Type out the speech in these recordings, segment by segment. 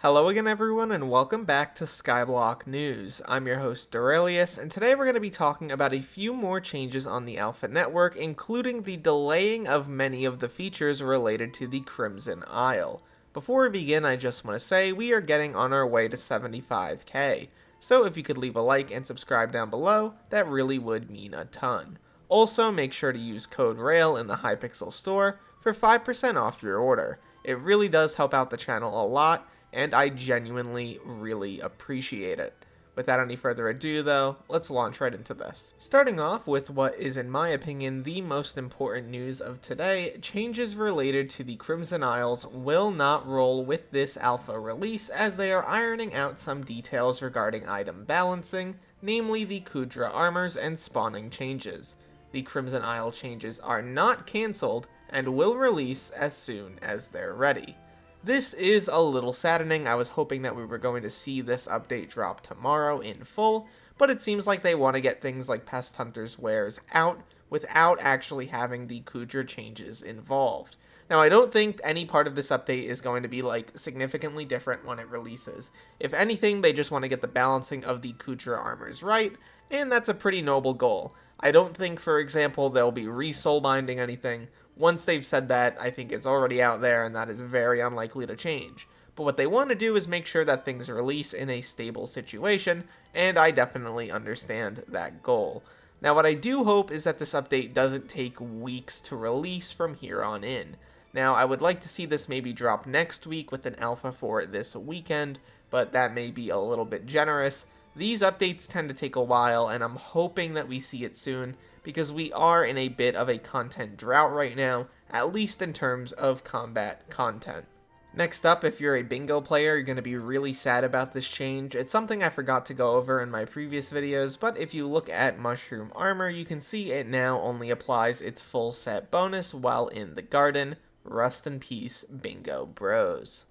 Hello again everyone and welcome back to Skyblock News. I'm your host Derailious, and today we're going to be talking about a few more changes on the Alpha network, including the delaying of many of the features related to the Crimson Isle. Before we begin, I just want to say we are getting on our way to 75k, so if you could leave a like and subscribe down below, that really would mean a ton. Also, make sure to use code RAIL in the Hypixel store for 5% off your order. It really does help out the channel a lot, and I genuinely really appreciate it. Without any further ado though, let's launch right into this. Starting off with what is in my opinion the most important news of today, changes related to the Crimson Isles will not roll with this alpha release as they are ironing out some details regarding item balancing, namely the Kudra armors and spawning changes. The Crimson Isle changes are not cancelled and will release as soon as they're ready. This is a little saddening. I was hoping that we were going to see this update drop tomorrow in full, but it seems like they want to get things like Pest Hunter's wares out without actually having the Kudra changes involved. Now, I don't think any part of this update is going to be significantly different when it releases. If anything, they just want to get the balancing of the Kudra armors right, and that's a pretty noble goal. I don't think, for example, they'll be re-soul binding anything. Once they've said that, I think it's already out there, and that is very unlikely to change. But what they want to do is make sure that things release in a stable situation, and I definitely understand that goal. Now, what I do hope is that this update doesn't take weeks to release from here on in. Now, I would like to see this maybe drop next week with an alpha for this weekend, but that may be a little bit generous. These updates tend to take a while, and I'm hoping that we see it soon, because we are in a bit of a content drought right now, at least in terms of combat content. Next up, if you're a bingo player, you're going to be really sad about this change. It's something I forgot to go over in my previous videos, but if you look at Mushroom Armor, you can see it now only applies its full set bonus while in the garden. Rest in peace, bingo bros.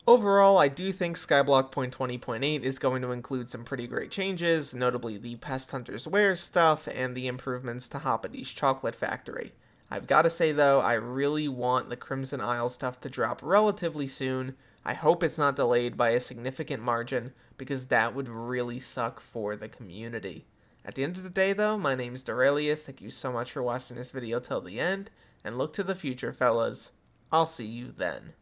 Overall, I do think Skyblock 20.8 is going to include some pretty great changes, notably the Pest Hunter's wares stuff and the improvements to Hoppity's Chocolate Factory. I've got to say though, I really want the Crimson Isle stuff to drop relatively soon. I hope it's not delayed by a significant margin, because that would really suck for the community. At the end of the day though, my name's Derailious, thank you so much for watching this video till the end, and look to the future fellas. I'll see you then.